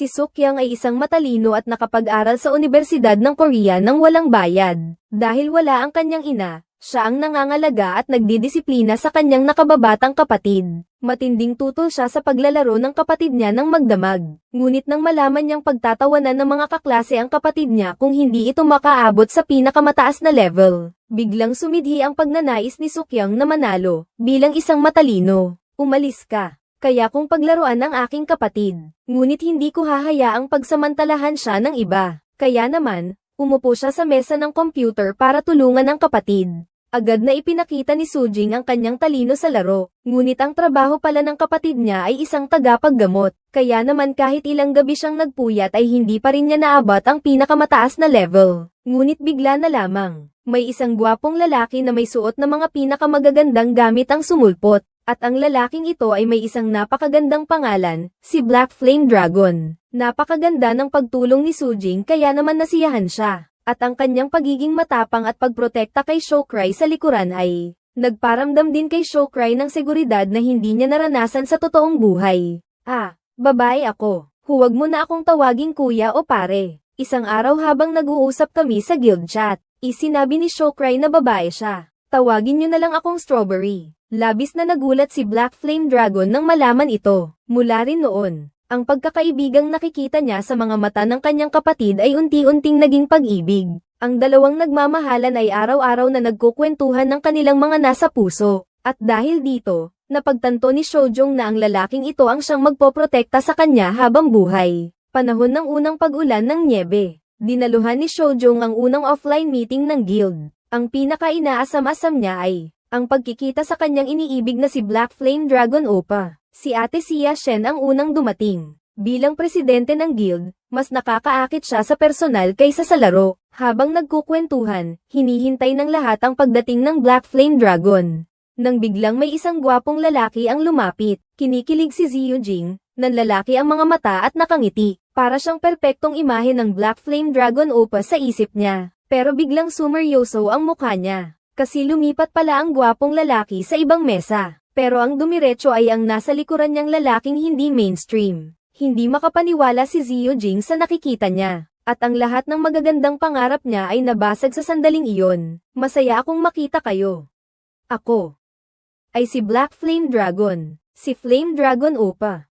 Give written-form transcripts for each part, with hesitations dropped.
Si Sookyang ay isang matalino at nakapag-aral sa Unibersidad ng Korea nang walang bayad. Dahil wala ang kanyang ina, siya ang nangangalaga at nagdidisiplina sa kanyang nakababatang kapatid. Matinding tutol siya sa paglalaro ng kapatid niya ng magdamag. Ngunit nang malaman niyang pagtatawanan ng mga kaklase ang kapatid niya kung hindi ito makaabot sa pinakamataas na level, biglang sumidhi ang pagnanais ni Sookyang na manalo, bilang isang matalino. Umalis ka. Kaya kung paglaruan ng aking kapatid, ngunit hindi ko hahayaang pagsamantalahan siya ng iba. Kaya naman, umupo siya sa mesa ng computer para tulungan ang kapatid. Agad na ipinakita ni Sujing ang kanyang talino sa laro, ngunit ang trabaho pala ng kapatid niya ay isang tagapaggamot. Kaya naman kahit ilang gabi siyang nagpuyat ay hindi pa rin niya naabot ang pinakamataas na level. Ngunit bigla na lamang, may isang gwapong lalaki na may suot na mga pinakamagagandang gamit ang sumulpot. At ang lalaking ito ay may isang napakagandang pangalan, si Black Flame Dragon. Napakaganda ng pagtulong ni Sujing kaya naman nasiyahan siya. At ang kanyang pagiging matapang at pagprotekta kay Shokrai sa likuran ay nagparamdam din kay Shokrai ng seguridad na hindi niya naranasan sa totoong buhay. Babae ako. Huwag mo na akong tawaging kuya o pare. Isang araw habang nag-uusap kami sa guild chat, isinabi ni Shokrai na babae siya. Tawagin niyo na lang akong Strawberry. Labis na nagulat si Black Flame Dragon nang malaman ito. Mula rin noon, ang pagkakaibigang nakikita niya sa mga mata ng kanyang kapatid ay unti-unting naging pag-ibig. Ang dalawang nagmamahalan ay araw-araw na nagkukwentuhan ng kanilang mga nasa puso. At dahil dito, napagtanto ni Shojong na ang lalaking ito ang siyang magpoprotekta sa kanya habang buhay. Panahon ng unang pag-ulan ng nyebe. Dinaluhan ni Shojong ang unang offline meeting ng guild. Ang pinaka-inaasam-asam niya ay ang pagkikita sa kanyang iniibig na si Black Flame Dragon Oppa. Si Ate Sia Shen ang unang dumating. Bilang presidente ng guild, mas nakakaakit siya sa personal kaysa sa laro. Habang nagkukwentuhan, hinihintay ng lahat ang pagdating ng Black Flame Dragon. Nang biglang may isang gwapong lalaki ang lumapit, kinikilig si Ziyu Jing, nanlalaki ang mga mata at nakangiti. Para siyang perpektong imahe ng Black Flame Dragon Oppa sa isip niya. Pero biglang sumeryoso ang mukha niya. Kasi lumipat pala ang gwapong lalaki sa ibang mesa. Pero ang dumiretso ay ang nasa likuran niyang lalaking hindi mainstream. Hindi makapaniwala si Ziyu Jing sa nakikita niya. At ang lahat ng magagandang pangarap niya ay nabasag sa sandaling iyon. Masaya akong makita kayo. Ako ay si Black Flame Dragon. Si Flame Dragon Oppa.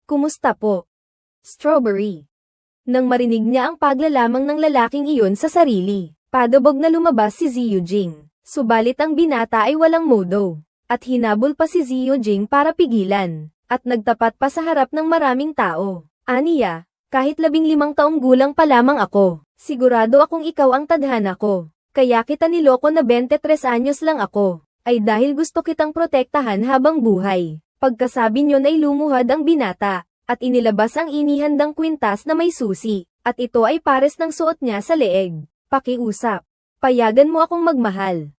Kumusta po? Strawberry. Nang marinig niya ang paglalamang ng lalaking iyon sa sarili, padabog na lumabas si Ziyu Jing. Subalit ang binata ay walang modo, at hinabol pa si Ziyu Jing para pigilan, at nagtapat pa sa harap ng maraming tao. Aniya, kahit 15 taong gulang pa lamang ako, sigurado akong ikaw ang tadhana ko. Kaya kita niloko na 23 anyos lang ako, ay dahil gusto kitang protektahan habang buhay. Pagkasabi niyon ay lumuhad ang binata, at inilabas ang inihandang kwintas na may susi, at ito ay pares ng suot niya sa leeg. Pakiusap. Payagan mo akong magmahal.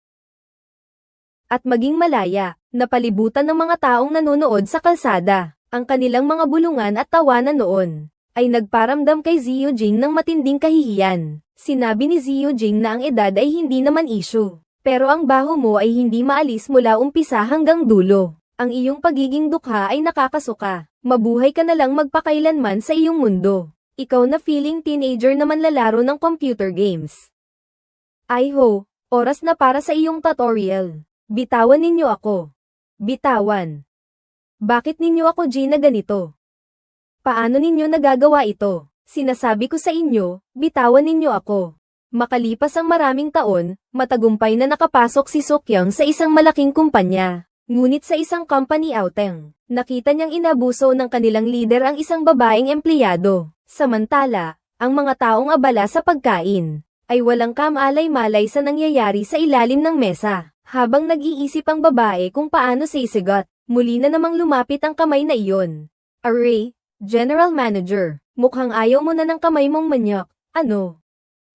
At maging malaya, napalibutan ng mga taong nanonood sa kalsada. Ang kanilang mga bulungan at tawanan noon, ay nagparamdam kay Ziyu Jing ng matinding kahihiyan. Sinabi ni Ziyu Jing na ang edad ay hindi naman issue. Pero ang baho mo ay hindi maalis mula umpisa hanggang dulo. Ang iyong pagiging dukha ay nakakasuka. Mabuhay ka na lang magpakailanman sa iyong mundo. Ikaw na feeling teenager na manlalaro ng computer games. Oras na para sa iyong tutorial. Bitawan ninyo ako. Bitawan. Bakit ninyo ako Gina ganito? Paano ninyo nagagawa ito? Sinasabi ko sa inyo, bitawan ninyo ako. Makalipas ang maraming taon, matagumpay na nakapasok si Sookyang sa isang malaking kumpanya. Ngunit sa isang company outing, nakita niyang inabuso ng kanilang leader ang isang babaeng empleyado. Samantala, ang mga taong abala sa pagkain, ay walang kamalay-malay sa nangyayari sa ilalim ng mesa. Habang nag-iisip ang babae kung paano sisigot, muli na namang lumapit ang kamay na iyon. Array, General Manager, mukhang ayaw mo na ng kamay mong manyak, ano?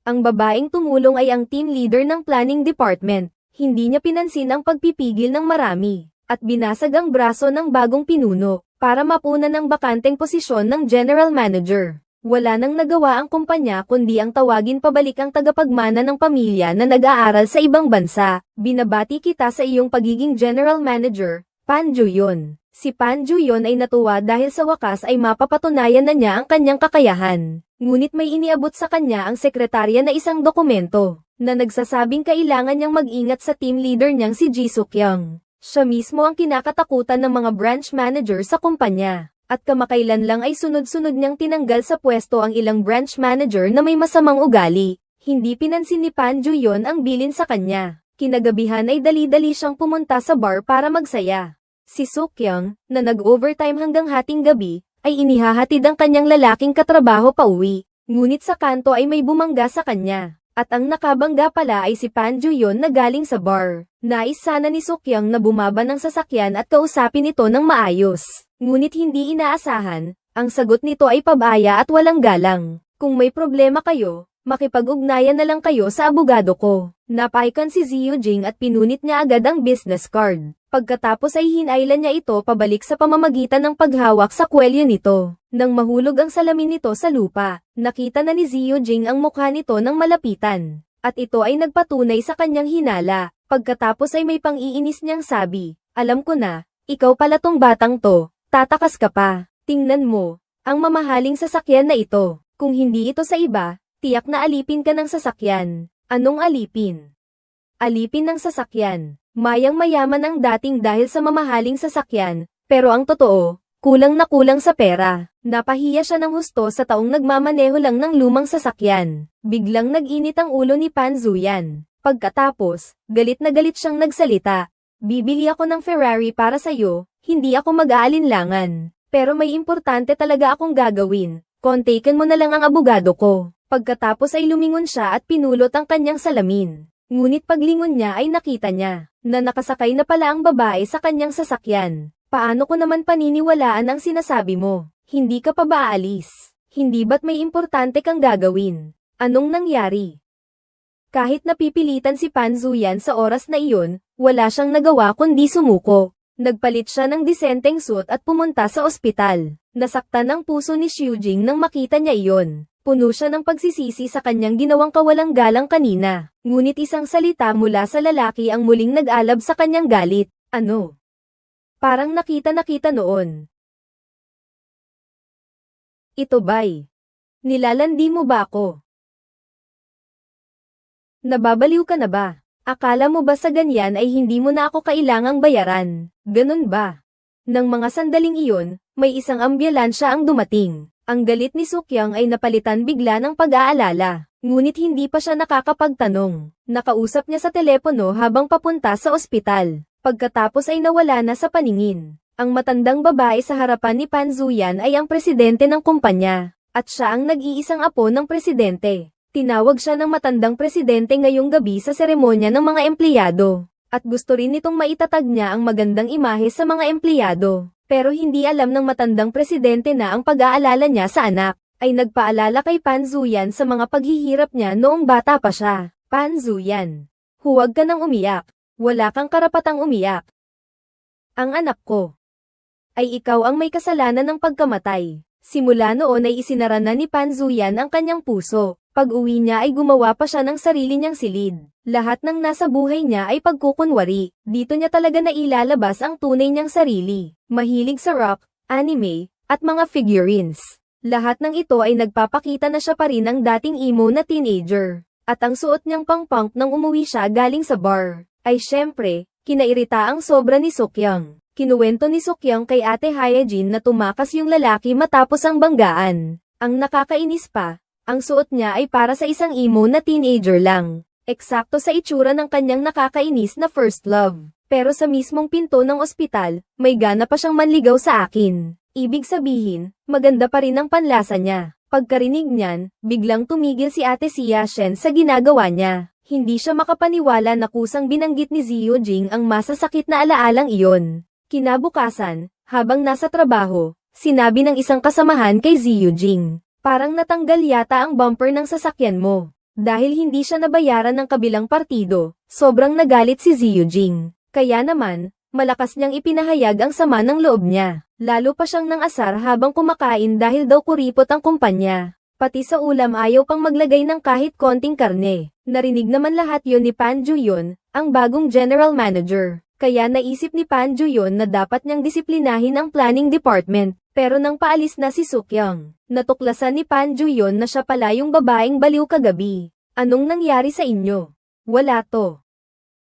Ang babaeng tumulong ay ang team leader ng planning department. Hindi niya pinansin ang pagpipigil ng marami, at binasag ang braso ng bagong pinuno, para mapunan ang bakanteng posisyon ng General Manager. Wala nang nagawa ang kumpanya kundi ang tawagin pabalik ang tagapagmana ng pamilya na nag-aaral sa ibang bansa. Binabati kita sa iyong pagiging General Manager, Pan Jo-yeon. Si Pan Ju-yeon ay natuwa dahil sa wakas ay mapapatunayan na niya ang kanyang kakayahan. Ngunit may iniabot sa kanya ang sekretarya na isang dokumento, na nagsasabing kailangan niyang mag-ingat sa team leader niyang si Ji Suk-young. Siya mismo ang kinakatakutan ng mga branch manager sa kumpanya. At kamakailan lang ay sunod-sunod niyang tinanggal sa pwesto ang ilang branch manager na may masamang ugali. Hindi pinansin ni Pan Ju-yeon ang bilin sa kanya. Kinagabihan ay dali-dali siyang pumunta sa bar para magsaya. Si Suk-young, na nag-overtime hanggang hating gabi, ay inihahatid ang kanyang lalaking katrabaho pauwi. Ngunit sa kanto ay may bumangga sa kanya. At ang nakabangga pala ay si Pan Ju-yeon na galing sa bar. Nais sana ni Suk-young na bumaba ng sasakyan at kausapin ito ng maayos. Ngunit hindi inaasahan, ang sagot nito ay pabaya at walang galang. Kung may problema kayo, makipag-ugnayan na lang kayo sa abogado ko. Napaikan si Ziyu Jing at pinunit niya agad ang business card. Pagkatapos ay hinailan niya ito pabalik sa pamamagitan ng paghawak sa kwelyo nito. Nang mahulog ang salamin nito sa lupa, nakita na ni Ziyu Jing ang mukha nito ng malapitan. At ito ay nagpatunay sa kanyang hinala. Pagkatapos ay may pang-iinis niyang sabi, "Alam ko na, ikaw pala tong batang to, tatakas ka pa. Tingnan mo, ang mamahaling sasakyan na ito. Kung hindi ito sa iba, tiyak na alipin ka ng sasakyan." Anong alipin? Alipin ng sasakyan. Mayang-mayaman ang dating dahil sa mamahaling sasakyan, pero ang totoo, kulang na kulang sa pera. Napahiya siya ng husto sa taong nagmamaneho lang ng lumang sasakyan. Biglang nag-init ang ulo ni Pan Zu-yan. Pagkatapos, galit na galit siyang nagsalita. "Bibili ako ng Ferrari para sa'yo, hindi ako mag-aalinlangan. Pero may importante talaga akong gagawin. Kontakin mo na lang ang abogado ko." Pagkatapos ay lumingon siya at pinulot ang kanyang salamin. Ngunit paglingon niya ay nakita niya, na nakasakay na pala ang babae sa kanyang sasakyan. "Paano ko naman paniniwalaan ang sinasabi mo? Hindi ka pa ba aalis? Hindi ba't may importante kang gagawin? Anong nangyari?" Kahit napipilitan si Pan Zu-yan sa oras na iyon, wala siyang nagawa kundi sumuko. Nagpalit siya ng disenteng suit at pumunta sa ospital. Nasaktan ang puso ni Xiu Jing nang makita niya iyon. Puno siya ng pagsisisi sa kanyang ginawang kawalang galang kanina. Ngunit isang salita mula sa lalaki ang muling nag-alab sa kanyang galit. "Ano? Parang nakita noon. Ito ba'y? Nilalandi mo ba ako? Nababaliw ka na ba? Akala mo ba sa ganyan ay hindi mo na ako kailangang bayaran? Ganun ba?" Nang mga sandaling iyon, may isang ambulansya ang dumating. Ang galit ni Suk-young ay napalitan bigla ng pag-aalala. Ngunit hindi pa siya nakakapagtanong. Nakausap niya sa telepono habang papunta sa ospital. Pagkatapos ay nawala na sa paningin. Ang matandang babae sa harapan ni Pan Zu-yan ay ang presidente ng kumpanya. At siya ang nag-iisang apo ng presidente. Tinawag siya ng matandang presidente ngayong gabi sa seremonya ng mga empleyado. At gusto rin nitong maitatag niya ang magandang imahe sa mga empleyado. Pero hindi alam ng matandang presidente na ang pag-aalala niya sa anak, ay nagpaalala kay Pan Zu-yan sa mga paghihirap niya noong bata pa siya. "Pan Zu-yan, huwag ka nang umiyak. Wala kang karapatang umiyak. Ang anak ko ay ikaw ang may kasalanan ng pagkamatay." Simula noon ay isinara na ni Pan Zu-yan ang kanyang puso. Pag-uwi niya ay gumawa pa siya ng sarili niyang silid. Lahat ng nasa buhay niya ay pagkukunwari. Dito niya talaga nailalabas ang tunay niyang sarili. Mahilig sa rock, anime, at mga figurines. Lahat ng ito ay nagpapakita na siya pa rin ang dating emo na teenager. At ang suot niyang pang-punk nang umuwi siya galing sa bar, ay syempre, kinairita ang sobra ni Suk-young. Kinuwento ni Suk-young kay Ate Hyejin na tumakas yung lalaki matapos ang banggaan. Ang nakakainis pa, ang suot niya ay para sa isang emo na teenager lang. Eksakto sa itsura ng kanyang nakakainis na first love. Pero sa mismong pinto ng ospital, may gana pa siyang manligaw sa akin. Ibig sabihin, maganda pa rin ang panlasa niya. Pagkarinig niyan, biglang tumigil si Ate Xia Shen sa ginagawa niya. Hindi siya makapaniwala na kusang binanggit ni Ziyu Jing ang masasakit na alaalang iyon. Kinabukasan, habang nasa trabaho, sinabi ng isang kasamahan kay Ziyu Jing, "Parang natanggal yata ang bumper ng sasakyan mo." Dahil hindi siya nabayaran ng kabilang partido, sobrang nagalit si Ziyu Jing. Kaya naman, malakas niyang ipinahayag ang sama ng loob niya. Lalo pa siyang nang asar habang kumakain dahil daw kuripot ang kumpanya. Pati sa ulam ayaw pang maglagay ng kahit konting karne. Narinig naman lahat yon ni Pan Ju-yeon, ang bagong general manager. Kaya naisip ni Pan Juyon na dapat niyang disiplinahin ang planning department. Pero nang paalis na si Sukyang, natuklasan ni Pan Juyon na siya pala yung babaeng baliw kagabi. Anong nangyari sa inyo? Wala to.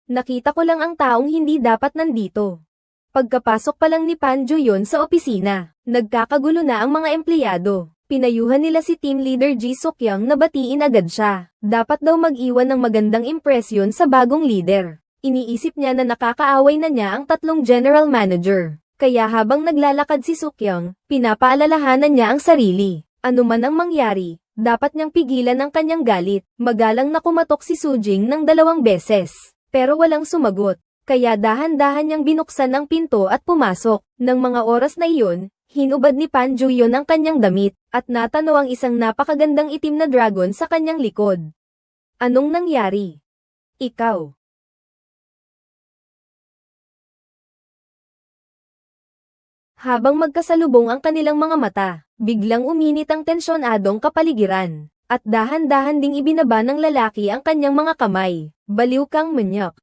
Nakita ko lang ang taong hindi dapat nandito. Pagkapasok pa lang ni Pan Juyon sa opisina, nagkakagulo na ang mga empleyado. Pinayuhan nila si team leader Ji Sukyang na batiin agad siya. Dapat daw mag-iwan ng magandang impresyon sa bagong leader. Iniisip niya na nakakaaway na niya ang tatlong general manager. Kaya habang naglalakad si Sukyang, pinapaalalahanan niya ang sarili. Ano man ang mangyari, dapat niyang pigilan ang kanyang galit. Magalang na kumatok si Sujing ng 2 beses. Pero walang sumagot. Kaya dahan-dahan niyang binuksan ang pinto at pumasok. Nang mga oras na iyon, hinubad ni Pan Juyon ang kanyang damit, at natanaw ang isang napakagandang itim na dragon sa kanyang likod. Anong nangyari? Ikaw. Habang magkasalubong ang kanilang mga mata, biglang uminit ang tensyonadong kapaligiran, at dahan-dahan ding ibinaba ng lalaki ang kanyang mga kamay. Baliw kang manyak.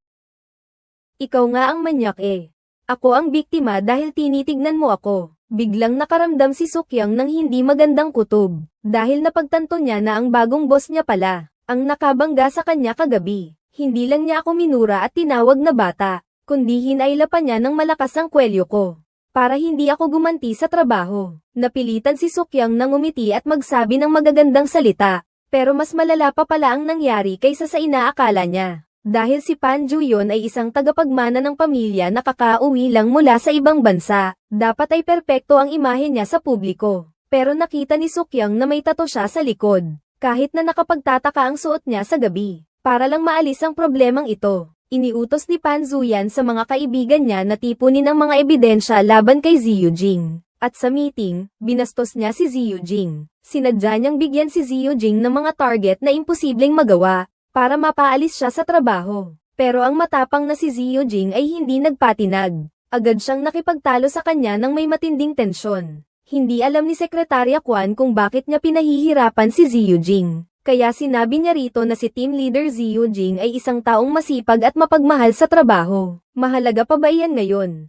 Ikaw nga ang manyak eh. Ako ang biktima dahil tinitignan mo ako. Biglang nakaramdam si Sukyang ng hindi magandang kutob, dahil napagtanto niya na ang bagong boss niya pala, ang nakabangga sa kanya kagabi. Hindi lang niya ako minura at tinawag na bata, kundi hinayla pa niya ng malakas ang kwelyo ko. Para hindi ako gumanti sa trabaho. Napilitan si Sukyang nang umiti at magsabi ng magagandang salita, pero mas malala pa pala ang nangyari kaysa sa inaakala niya. Dahil si Pan Juyon ay isang tagapagmana ng pamilya na kakauwi lang mula sa ibang bansa, dapat ay perpekto ang imahe niya sa publiko. Pero nakita ni Sukyang na may tato siya sa likod, kahit na nakapagtataka ang suot niya sa gabi. Para lang maalis ang problemang ito, iniutos ni Pan Zuyan sa mga kaibigan niya na tipunin ang mga ebidensya laban kay Ziyu Jing. At sa meeting, binastos niya si Ziyu Jing. Sinadya niyang bigyan si Ziyu Jing ng mga target na imposibleng magawa, para mapaalis siya sa trabaho. Pero ang matapang na si Ziyu Jing ay hindi nagpatinag. Agad siyang nakipagtalo sa kanya nang may matinding tensyon. Hindi alam ni Sekretarya Kwan kung bakit niya pinahihirapan si Ziyu Jing. Kaya sinabi niya rito na si team leader Ziyu Jing ay isang taong masipag at mapagmahal sa trabaho. Mahalaga pa ba iyan ngayon?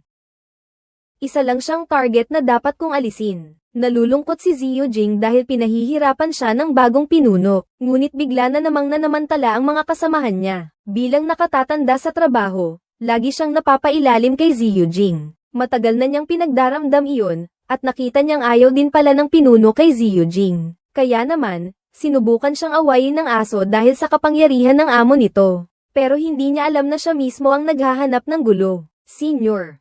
Isa lang siyang target na dapat kong alisin. Nalulungkot si Ziyu Jing dahil pinahihirapan siya ng bagong pinuno, ngunit bigla na namang nanamantala ang mga kasamahan niya. Bilang nakatatanda sa trabaho, lagi siyang napapailalim kay Ziyu Jing. Matagal na niyang pinagdaramdam iyon, at nakita niyang ayaw din pala ng pinuno kay Ziyu Jing. Kaya naman, sinubukan siyang awayin ng aso dahil sa kapangyarihan ng amo nito. Pero hindi niya alam na siya mismo ang naghahanap ng gulo. Senior,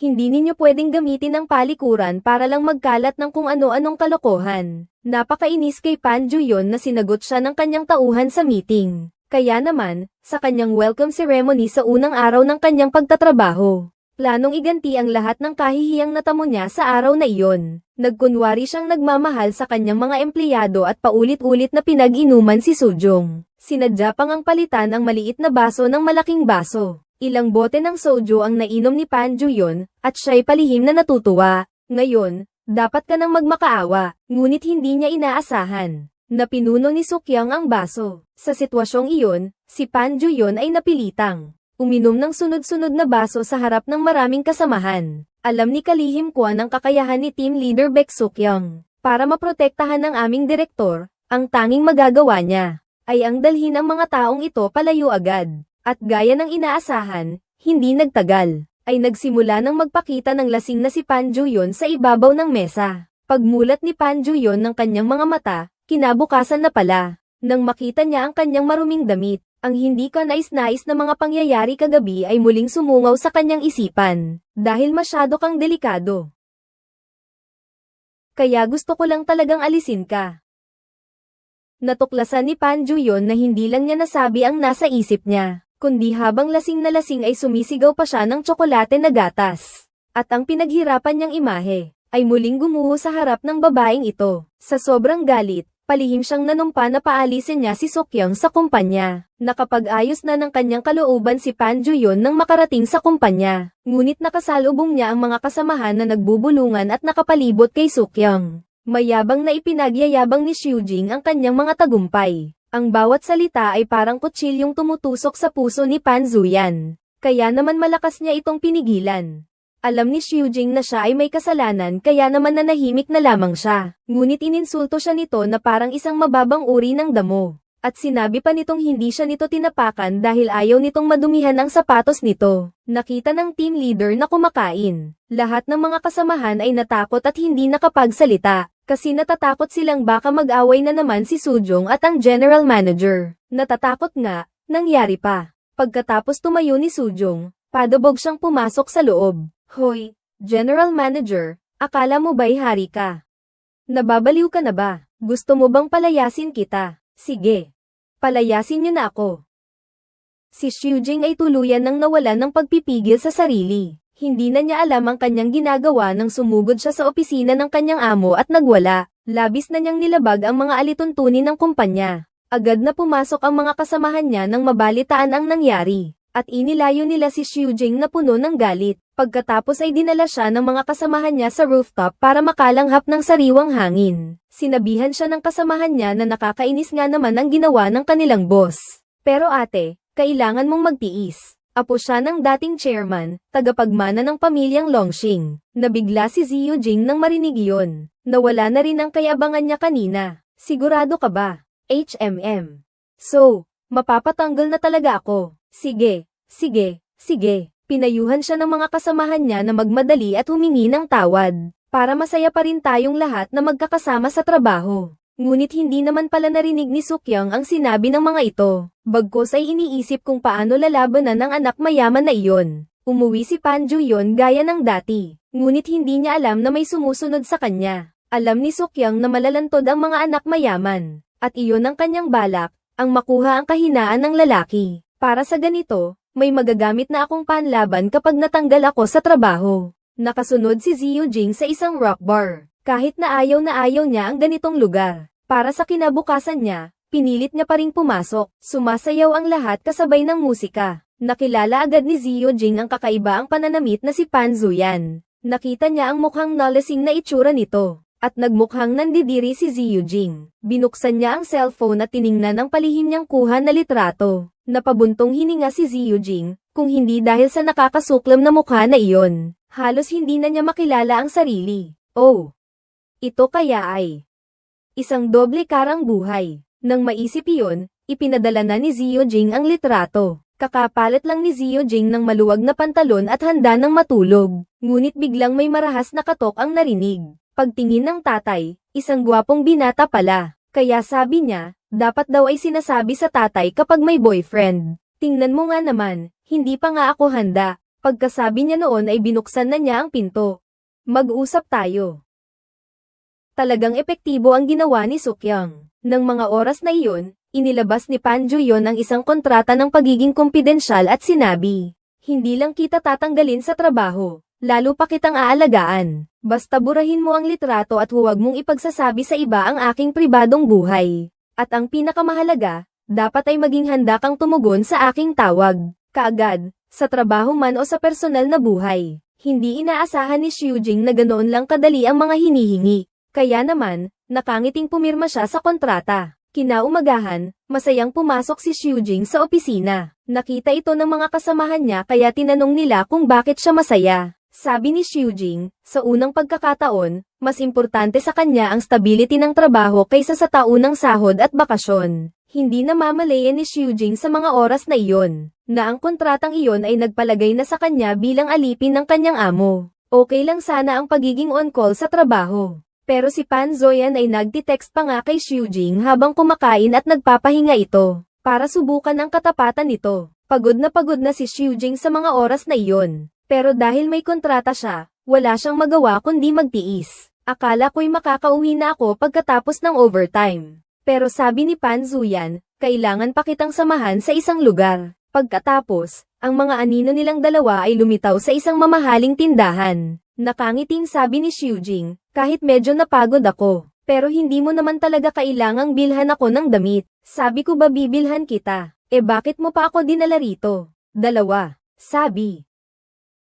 hindi ninyo pwedeng gamitin ang palikuran para lang magkalat ng kung ano-anong kalokohan. Napakainis kay Pan Juyon na sinagot siya ng kanyang tauhan sa meeting. Kaya naman, sa kanyang welcome ceremony sa unang araw ng kanyang pagtatrabaho, planong iganti ang lahat ng kahihiyang natamo niya sa araw na iyon. Nagkunwari siyang nagmamahal sa kanyang mga empleyado at paulit-ulit na pinag-inuman si Sojong. Sinadya pang ang palitan ang maliit na baso ng malaking baso. Ilang bote ng soju ang nainom ni Pan Juyon, at siya'y palihim na natutuwa. Ngayon, dapat ka nang magmakaawa, ngunit hindi niya inaasahan na pinuno ni Sukyang ang baso. Sa sitwasyong iyon, si Pan Juyon ay napilitang uminom ng sunod-sunod na baso sa harap ng maraming kasamahan. Alam ni Kalihim Kwan ang kakayahan ni team leader Baek Sukyang. Para maprotektahan ng aming direktor, ang tanging magagawa niya ay ang dalhin ang mga taong ito palayo agad. At gaya ng inaasahan, hindi nagtagal, ay nagsimula ng magpakita ng lasing na si Pan Juyon sa ibabaw ng mesa. Pagmulat ni Pan Juyon ng kanyang mga mata, kinabukasan na pala. Nang makita niya ang kanyang maruming damit, ang hindi kanais-nais na mga pangyayari kagabi ay muling sumungaw sa kanyang isipan, dahil masyado kang delikado. Kaya gusto ko lang talagang alisin ka. Natuklasan ni Pan Juyon na hindi lang niya nasabi ang nasa isip niya, kundi habang lasing na lasing ay sumisigaw pa siya ng tsokolate na gatas. At ang pinaghirapan niyang imahe, ay muling gumuho sa harap ng babaeng ito. Sa sobrang galit, palihim siyang nanumpa na paalisin niya si Sukyang sa kumpanya. Nakapag-ayos na ng kanyang kalooban si Pan Juyon nang makarating sa kumpanya. Ngunit nakasalubong niya ang mga kasamahan na nagbubulungan at nakapalibot kay Sukyang. Mayabang na ipinagyayabang ni Shujing ang kanyang mga tagumpay. Ang bawat salita ay parang kutsilyong tumutusok sa puso ni Pan Zuyan. kaya naman malakas niya itong pinigilan. Alam ni Xiujing na siya ay may kasalanan kaya naman nanahimik na lamang siya. Ngunit ininsulto siya nito na parang isang mababang uri ng damo. At sinabi pa nitong hindi siya nito tinapakan dahil ayaw nitong madumihan ang sapatos nito. Nakita ng team leader na kumakain. Lahat ng mga kasamahan ay natakot at hindi nakapagsalita. Kasi natatakot silang baka mag-away na naman si Sujong at ang general manager. Natatakot nga, nangyari pa. Pagkatapos tumayo ni Sujong, padabog siyang pumasok sa loob. Hoy, General Manager, akala mo ba'y hari ka? Nababaliw ka na ba? Gusto mo bang palayasin kita? Sige. Palayasin niyo na ako. Si Xiujing ay tuluyan nang nawalan ng pagpipigil sa sarili. Hindi na niya alam ang kanyang ginagawa nang sumugod siya sa opisina ng kanyang amo at nagwala. Labis na niyang nilabag ang mga alituntunin ng kumpanya. Agad na pumasok ang mga kasamahan niya nang mabalitaan ang nangyari. At inilayo nila si Xiujing na puno ng galit. Pagkatapos ay dinala siya ng mga kasamahan niya sa rooftop para makalanghap ng sariwang hangin. Sinabihan siya ng kasamahan niya na nakakainis nga naman ang ginawa ng kanilang boss. Pero ate, kailangan mong magtiis. Apo siya ng dating chairman, tagapagmana ng pamilyang Longxing. Nabigla si Xiujing nang marinig iyon. Nawala na rin ang kayabangan niya kanina. Sigurado ka ba? HMM. So, mapapatanggal na talaga ako. Sige, sige, sige. Pinayuhan siya ng mga kasamahan niya na magmadali at humingi ng tawad, para masaya pa rin tayong lahat na magkakasama sa trabaho. Ngunit hindi naman pala narinig ni Sukyang ang sinabi ng mga ito, bagkus ay iniisip kung paano lalabanan ng anak mayaman na iyon. Umuwi si Pan Juyon gaya ng dati, ngunit hindi niya alam na may sumusunod sa kanya. Alam ni Sukyang na malalantod ang mga anak mayaman, at iyon ang kanyang balak, ang makuha ang kahinaan ng lalaki. Para sa ganito, may magagamit na akong panlaban kapag natanggal ako sa trabaho. Nakasunod si Xiujing sa isang rock bar. Kahit na ayaw niya ang ganitong lugar. Para sa kinabukasan niya, pinilit niya pa ring pumasok. Sumasayaw ang lahat kasabay ng musika. Nakilala agad ni Xiujing ang kakaiba ang pananamit na si Pan Zuyan. Nakita niya ang mukhang nalasing na itsura nito. At nagmukhang nandidiri si Xiujing. Binuksan niya ang cellphone at tiningnan ang palihim niyang kuha na litrato. Napabuntong hininga si Xiujing, kung hindi dahil sa nakakasuklam na mukha na iyon. Halos hindi na niya makilala ang sarili. Oh! Ito kaya ay isang doble karang buhay. Nang maisip iyon, ipinadala na ni Xiujing ang litrato. Kakapalit lang ni Xiujing ng maluwag na pantalon at handa ng matulog. Ngunit biglang may marahas na katok ang narinig. Pagtingin ng tatay, isang gwapong binata pala. Kaya sabi niya, dapat daw ay sinasabi sa tatay kapag may boyfriend. Tingnan mo nga naman, hindi pa nga ako handa. Pagkasabi niya noon ay binuksan na niya ang pinto. Mag-usap tayo. Talagang epektibo ang ginawa ni Sukyang. Nang mga oras na iyon, inilabas ni Pan Juyon ang isang kontrata ng pagiging kumpidensyal at sinabi, hindi lang kita tatanggalin sa trabaho, lalo pa kitang aalagaan. Basta burahin mo ang litrato at huwag mong ipagsasabi sa iba ang aking pribadong buhay. At ang pinakamahalaga, dapat ay maging handa kang tumugon sa aking tawag, kaagad, sa trabaho man o sa personal na buhay. Hindi inaasahan ni Xiujing na ganoon lang kadali ang mga hinihingi. Kaya naman, nakangiting pumirma siya sa kontrata. Kinaumagahan, masayang pumasok si Xiujing sa opisina. Nakita ito ng mga kasamahan niya kaya tinanong nila kung bakit siya masaya. Sabi ni Xiujing, sa unang pagkakataon, mas importante sa kanya ang stability ng trabaho kaysa sa taunang sahod at bakasyon. Hindi na mamalayan ni Xiujing sa mga oras na iyon, na ang kontratang iyon ay nagpalagay na sa kanya bilang alipin ng kanyang amo. Okay lang sana ang pagiging on-call sa trabaho. Pero si Pan Zoyan ay nagtitext pa nga kay Xiujing habang kumakain at nagpapahinga ito, para subukan ang katapatan nito. Pagod na si Xiujing sa mga oras na iyon. Pero dahil may kontrata siya, wala siyang magawa kundi magtiis. Akala ko'y makakauwi na ako pagkatapos ng overtime. Pero sabi ni Pan Zuyan, kailangan pa kitang samahan sa isang lugar. Pagkatapos, ang mga anino nilang dalawa ay lumitaw sa isang mamahaling tindahan. Nakangiting sabi ni Xiujing, kahit medyo napagod ako, pero hindi mo naman talaga kailangang bilhan ako ng damit. Sabi ko ba bibilhan kita? Bakit mo pa ako dinala rito? Dalawa, sabi.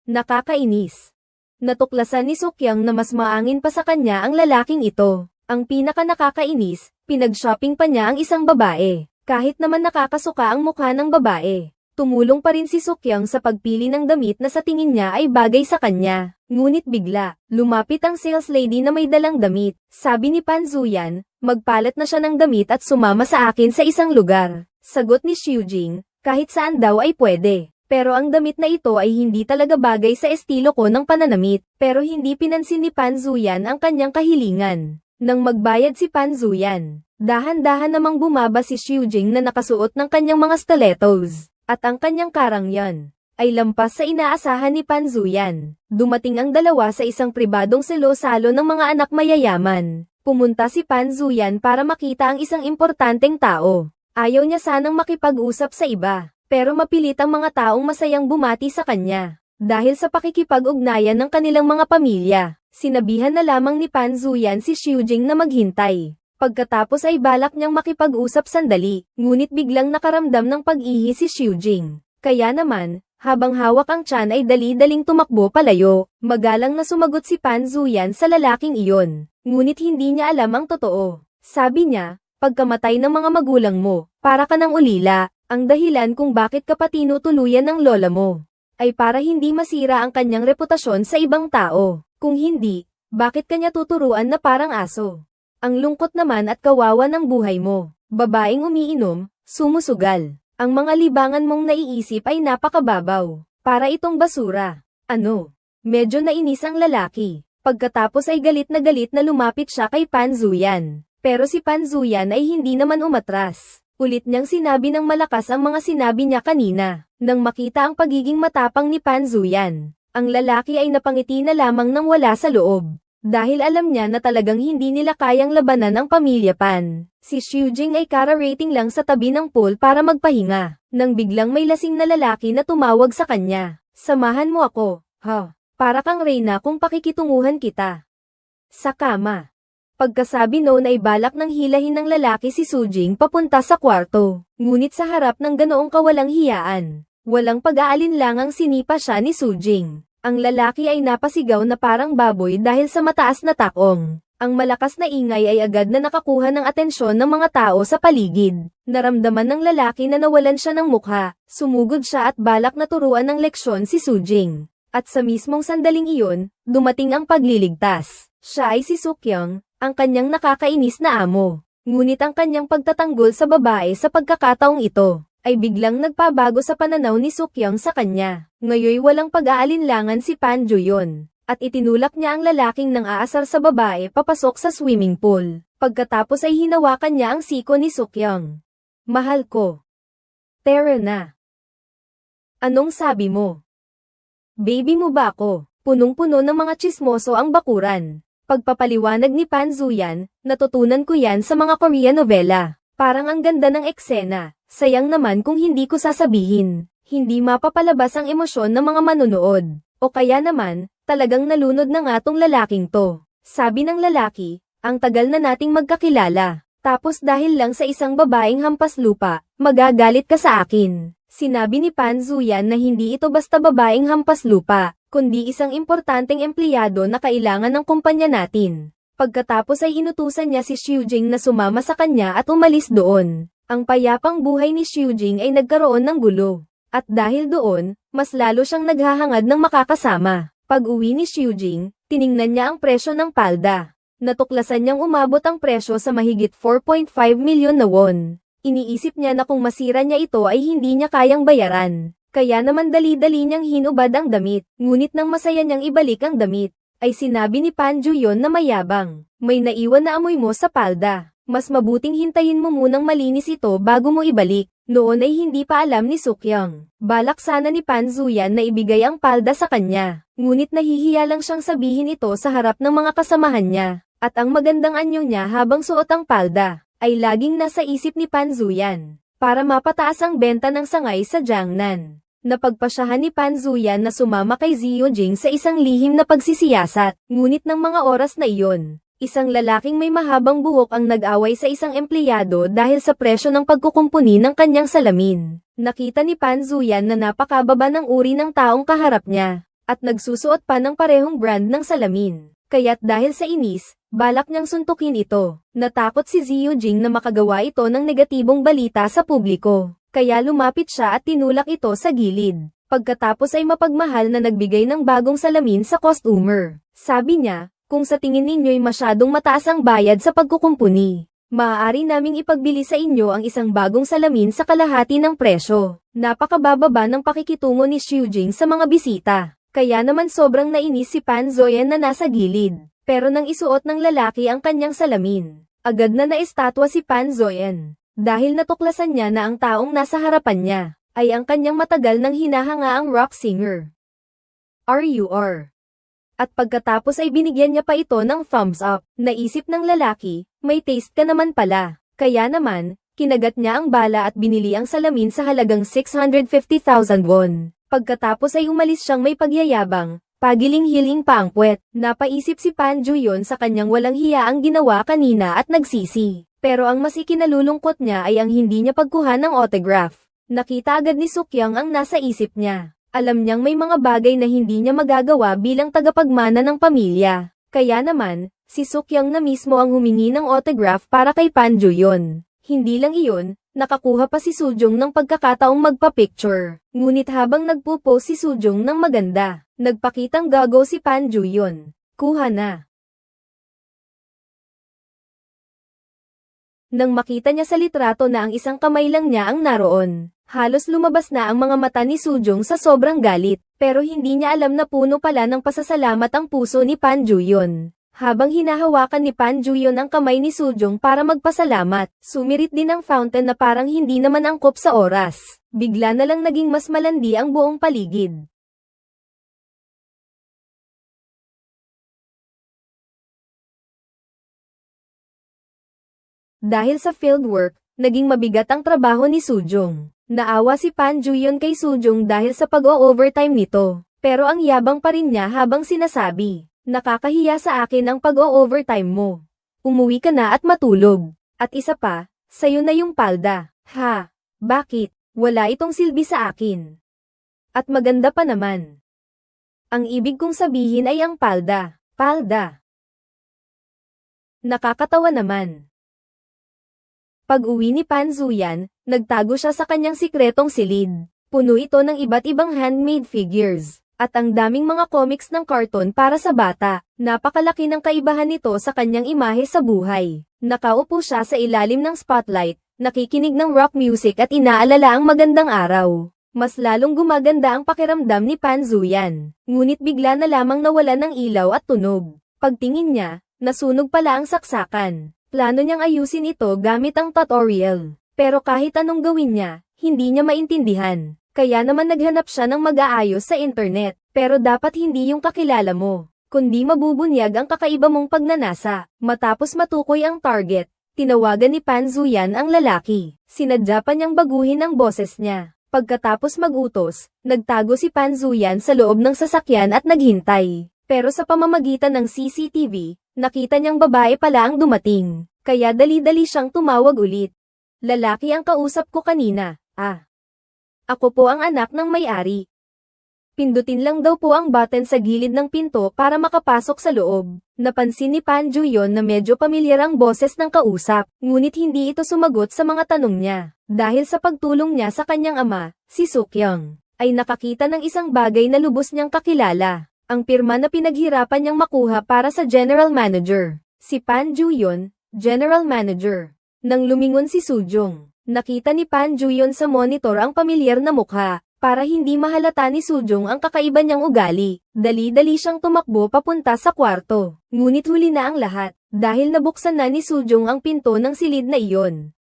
Nakakainis. Natuklasan ni Sukyang na mas maangin pa sa kanya ang lalaking ito. Ang pinaka nakakainis, pinag-shopping pa niya ang isang babae. Kahit naman nakakasuka ang mukha ng babae. Tumulong pa rin si Sukyang sa pagpili ng damit na sa tingin niya ay bagay sa kanya. Ngunit bigla, lumapit ang sales lady na may dalang damit. Sabi ni Pan Zuyan, magpalat na siya ng damit at sumama sa akin sa isang lugar. Sagot ni Xiujing, kahit saan daw ay pwede. Pero ang damit na ito ay hindi talaga bagay sa estilo ko ng pananamit. Pero hindi pinansin ni Pan Zuyan ang kanyang kahilingan. Nang magbayad si Pan Zuyan, dahan-dahan namang bumaba si Xiujing na nakasuot ng kanyang mga stilettos. At ang kanyang karangyan ay lampas sa inaasahan ni Pan Zuyan. Dumating ang dalawa sa isang pribadong salo-salo ng mga anak mayayaman. Pumunta si Pan Zuyan para makita ang isang importanteng tao. Ayaw niya sanang makipag-usap sa iba, pero mapilit ang mga taong masayang bumati sa kanya. Dahil sa pakikipag-ugnayan ng kanilang mga pamilya, sinabihan na lamang ni Pan Zuyan si Xiujing na maghintay. Pagkatapos ay balak niyang makipag-usap sandali, ngunit biglang nakaramdam ng pag-ihi si Xiujing. Kaya naman, habang hawak ang tiyan ay dali-daling tumakbo palayo. Magalang na sumagot si Pan Zuyan sa lalaking iyon, ngunit hindi niya alam ang totoo. Sabi niya, pagkamatay ng mga magulang mo, para ka ng ulila, ang dahilan kung bakit ka pa tinutuluyan ng lola mo, ay para hindi masira ang kanyang reputasyon sa ibang tao. Kung hindi, bakit kanya tuturuan na parang aso? Ang lungkot naman at kawawa ng buhay mo. Babaeng umiinom, sumusugal. Ang mga libangan mong naiisip ay napakababaw. Para itong basura. Ano? Medyo nainis ang lalaki. Pagkatapos ay galit na lumapit siya kay Pan Zuyan. Pero si Pan Zuyan ay hindi naman umatras. Ulit niyang sinabi ng malakas ang mga sinabi niya kanina. Nang makita ang pagiging matapang ni Pan Zuyan, ang lalaki ay napangiti na lamang nang wala sa loob. Dahil alam niya na talagang hindi nila kayang labanan ang pamilya Pan. Si Xiujing ay kara-rating lang sa tabi ng pool para magpahinga. Nang biglang may lasing na lalaki na tumawag sa kanya. Samahan mo ako, para kang reyna kung pakikitunguhan kita. Sa kama. Pagkasabi noon ay balak ng hilahin ng lalaki si Sujing papunta sa kwarto. Ngunit sa harap ng ganoong kawalang hiyaan, walang pag-aalinlangang sinipa siya ni Sujing. Ang lalaki ay napasigaw na parang baboy dahil sa mataas na takong. Ang malakas na ingay ay agad na nakakuha ng atensyon ng mga tao sa paligid. Naramdaman ng lalaki na nawalan siya ng mukha, sumugod siya at balak na turuan ng leksyon si Sujing. At sa mismong sandaling iyon, dumating ang pagliligtas. Siya ay si Sukyang, ang kanyang nakakainis na amo. Ngunit ang kanyang pagtatanggol sa babae sa pagkakataong ito ay biglang nagpabago sa pananaw ni Sukyang sa kanya. Ngayoy walang pag-aalinlangan si Pan Juyon, at itinulak niya ang lalaking nang aasar sa babae papasok sa swimming pool. Pagkatapos ay hinawakan niya ang siko ni Sukyang. Mahal ko. Tara na. Anong sabi mo? Baby mo ba ako? Punong-puno ng mga tsismoso ang bakuran. Pagpapaliwanag ni Pan Zuyan, natutunan ko yan sa mga Korean novela. Parang ang ganda ng eksena. Sayang naman kung hindi ko sasabihin. Hindi mapapalabas ang emosyon ng mga manonood. O kaya naman, talagang nalunod na nga tong lalaking to. Sabi ng lalaki, ang tagal na nating magkakilala. Tapos dahil lang sa isang babaeng hampas lupa, magagalit ka sa akin. Sinabi ni Pan Zuyan na hindi ito basta babaeng hampas lupa, kundi isang importanteng empleyado na kailangan ng kumpanya natin. Pagkatapos ay inutusan niya si Xiujing na sumama sa kanya at umalis doon. Ang payapang buhay ni Xiujing ay nagkaroon ng gulo. At dahil doon, mas lalo siyang naghahangad ng makakasama. Pag-uwi ni Xiujing, tiningnan niya ang presyo ng palda. Natuklasan niyang umabot ang presyo sa mahigit 4.5 milyon na won. Iniisip niya na kung masira niya ito ay hindi niya kayang bayaran. Kaya naman dali-dali niyang hinubad ang damit. Ngunit nang masaya niyang ibalik ang damit, ay sinabi ni Pan Juyon na mayabang, may naiwan na amoy mo sa palda. Mas mabuting hintayin mo munang malinis ito bago mo ibalik. Noon ay hindi pa alam ni Sukyang. Balak sana ni Pan Zuyan na ibigay ang palda sa kanya. Ngunit nahihiya lang siyang sabihin ito sa harap ng mga kasamahan niya. At ang magandang anyo niya habang suot ang palda, ay laging nasa isip ni Pan Zuyan. Para mapataas ang benta ng sangay sa Jiangnan. Napagpasyahan ni Pan Zuyan na sumama kay Xiujing sa isang lihim na pagsisiyasat. Ngunit ng mga oras na iyon, isang lalaking may mahabang buhok ang nag-away sa isang empleyado dahil sa presyo ng pagkukumpuni ng kanyang salamin. Nakita ni Pan Zuyan na napakababa ng uri ng taong kaharap niya, at nagsusuot pa ng parehong brand ng salamin. Kaya't dahil sa inis, balak niyang suntukin ito. Natakot si Ziyu Jing na makagawa ito ng negatibong balita sa publiko. Kaya lumapit siya at tinulak ito sa gilid. Pagkatapos ay mapagmahal na nagbigay ng bagong salamin sa customer. Sabi niya, kung sa tingin ninyo'y masyadong mataas ang bayad sa pagkukumpuni, maaari naming ipagbili sa inyo ang isang bagong salamin sa kalahati ng presyo. Napakabababa ng pakikitungo ni Xiu Jing sa mga bisita. Kaya naman sobrang nainis si Pan Zoyan na nasa gilid. Pero nang isuot ng lalaki ang kanyang salamin, agad na naestatwa si Pan Zoyan. Dahil natuklasan niya na ang taong nasa harapan niya ay ang kanyang matagal nang hinahangaang rock singer, RUR. At pagkatapos ay binigyan niya pa ito ng thumbs up. Naisip ng lalaki, may taste ka naman pala. Kaya naman, kinagat niya ang bala at binili ang salamin sa halagang 650,000 won. Pagkatapos ay umalis siyang may pagyayabang, pagiling-hiling pa ang puwet. Napaisip si Pan Juyon sa kanyang walang hiya ang ginawa kanina at nagsisi. Pero ang mas ikinalulungkot niya ay ang hindi niya pagkuha ng autograph. Nakita agad ni Sukyang ang nasa isip niya. Alam niyang may mga bagay na hindi niya magagawa bilang tagapagmana ng pamilya. Kaya naman, si Sukyang na mismo ang humingi ng autograph para kay Pan Juyon. Hindi lang iyon, nakakuha pa si Sujong ng pagkakataong magpa-picture. Ngunit habang nagpo-pose si Sujong ng maganda, nagpakitang gago si Pan Juyon. Kuha na. Nang makita niya sa litrato na ang isang kamay lang niya ang naroon, halos lumabas na ang mga mata ni Sujong sa sobrang galit, pero hindi niya alam na puno pala ng pasasalamat ang puso ni Pan Juyon. Habang hinahawakan ni Pan Juyon ang kamay ni Sujong para magpasalamat, sumirit din ang fountain na parang hindi naman angkop sa oras. Bigla na lang naging mas malandi ang buong paligid. Dahil sa fieldwork, naging mabigat ang trabaho ni Sujong. Naawa si Pan Juyon kay Sujong dahil sa pag-o-overtime nito. Pero ang yabang pa rin niya habang sinasabi, nakakahiya sa akin ang pag-o-overtime mo. Umuwi ka na at matulog. At isa pa, sayo na yung palda. Ha? Bakit? Wala itong silbi sa akin. At maganda pa naman. Ang ibig kong sabihin ay ang palda. Palda. Nakakatawa naman. Pag-uwi ni Pan Zuyan, nagtago siya sa kanyang sikretong silid. Puno ito ng iba't ibang handmade figures, at ang daming mga comics ng cartoon para sa bata. Napakalaki ng kaibahan nito sa kanyang imahe sa buhay. Nakaupo siya sa ilalim ng spotlight, nakikinig ng rock music at inaalala ang magandang araw. Mas lalong gumaganda ang pakiramdam ni Pan Zuyan. Ngunit bigla na lamang nawala ng ilaw at tunog. Pagtingin niya, nasunog pala ang saksakan. Plano niyang ayusin ito gamit ang tutorial. Pero kahit anong gawin niya, hindi niya maintindihan. Kaya naman naghanap siya ng mag-aayos sa internet. Pero dapat hindi yung kakilala mo, kundi mabubunyag ang kakaiba mong pagnanasa. Matapos matukoy ang target, tinawagan ni Pan Zuyan ang lalaki. Sinadya pa niyang baguhin ang boses niya. Pagkatapos mag-utos, nagtago si Pan Zuyan sa loob ng sasakyan at naghintay. Pero sa pamamagitan ng CCTV, nakita niyang babae pala ang dumating. Kaya dali-dali siyang tumawag ulit. Lalaki ang kausap ko kanina. Ako po ang anak ng may-ari. Pindutin lang daw po ang button sa gilid ng pinto para makapasok sa loob. Napansin ni Pan Juyon na medyo pamilyar ang boses ng kausap, ngunit hindi ito sumagot sa mga tanong niya. Dahil sa pagtulong niya sa kanyang ama, si Sukyang, ay nakakita ng isang bagay na lubos niyang kakilala. Ang pirma na pinaghirapan niyang makuha para sa General Manager. Si Pan Juyon, General Manager. Nang lumingon si Sujong, nakita ni Pan Juyon sa monitor ang pamilyar na mukha. Para hindi mahalata ni Sujong ang kakaiba niyang ugali, dali-dali siyang tumakbo papunta sa kwarto. Ngunit huli na ang lahat, dahil nabuksan na ni Sujong ang pinto ng silid na iyon.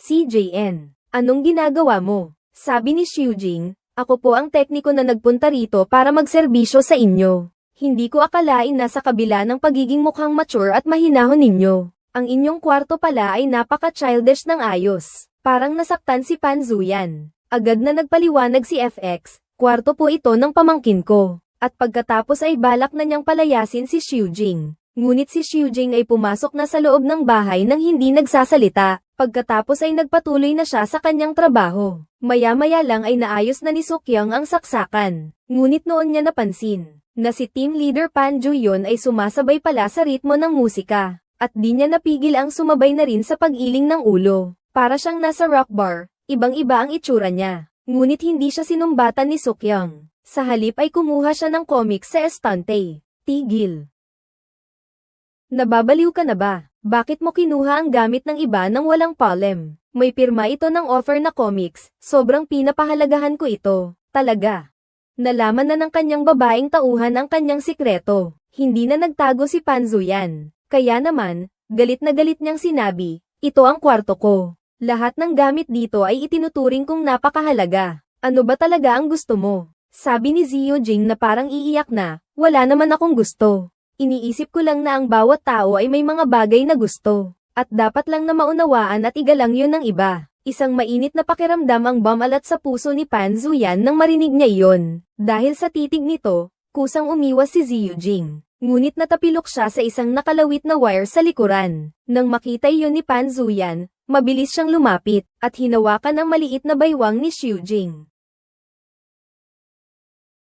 CJN, anong ginagawa mo? Sabi ni Xiujing, ako po ang tekniko na nagpunta rito para magserbisyo sa inyo. Hindi ko akalain na sa kabila ng pagiging mukhang mature at mahinahon ninyo, ang inyong kwarto pala ay napaka-childish ng ayos. Parang nasaktan si Pan Zuyan. Agad na nagpaliwanag si FX, kwarto po ito ng pamangkin ko. At pagkatapos ay balak na niyang palayasin si Xiujing. Ngunit si Xiujing ay pumasok na sa loob ng bahay nang hindi nagsasalita. Pagkatapos ay nagpatuloy na siya sa kanyang trabaho. Maya-maya lang ay naayos na ni Sukyang ang saksakan. Ngunit noon niya napansin na si team leader Pan Ju-yeon ay sumasabay pala sa ritmo ng musika, at di niya napigil ang sumabay na rin sa pag-iling ng ulo. Para siyang nasa rock bar, ibang-iba ang itsura niya. Ngunit hindi siya sinumbatan ni Sookyung. Sa halip ay kumuha siya ng comics sa estante. Tigil. Nababaliw ka na ba? Bakit mo kinuha ang gamit ng iba nang walang palem? May pirma ito ng offer na comics, sobrang pinapahalagahan ko ito. Talaga. Nalaman na ng kanyang babaeng tauhan ang kanyang sikreto. Hindi na nagtago si Pan Zu-yan. Kaya naman, galit na galit niyang sinabi, ito ang kwarto ko. Lahat ng gamit dito ay itinuturing kong napakahalaga. Ano ba talaga ang gusto mo? Sabi ni Zio Jing na parang iiyak na, wala naman akong gusto. Iniisip ko lang na ang bawat tao ay may mga bagay na gusto. At dapat lang na maunawaan at igalang yun ng iba. Isang mainit na pakiramdam ang bumalat sa puso ni Pan Zu-yan nang marinig niya iyon. Dahil sa titig nito, kusang umiwas si Zio Jing. Ngunit natapilok siya sa isang nakalawit na wire sa likuran. Nang makita iyon ni Pan Zu-yan, mabilis siyang lumapit, at hinawakan ang maliit na baywang ni Xiu Jing.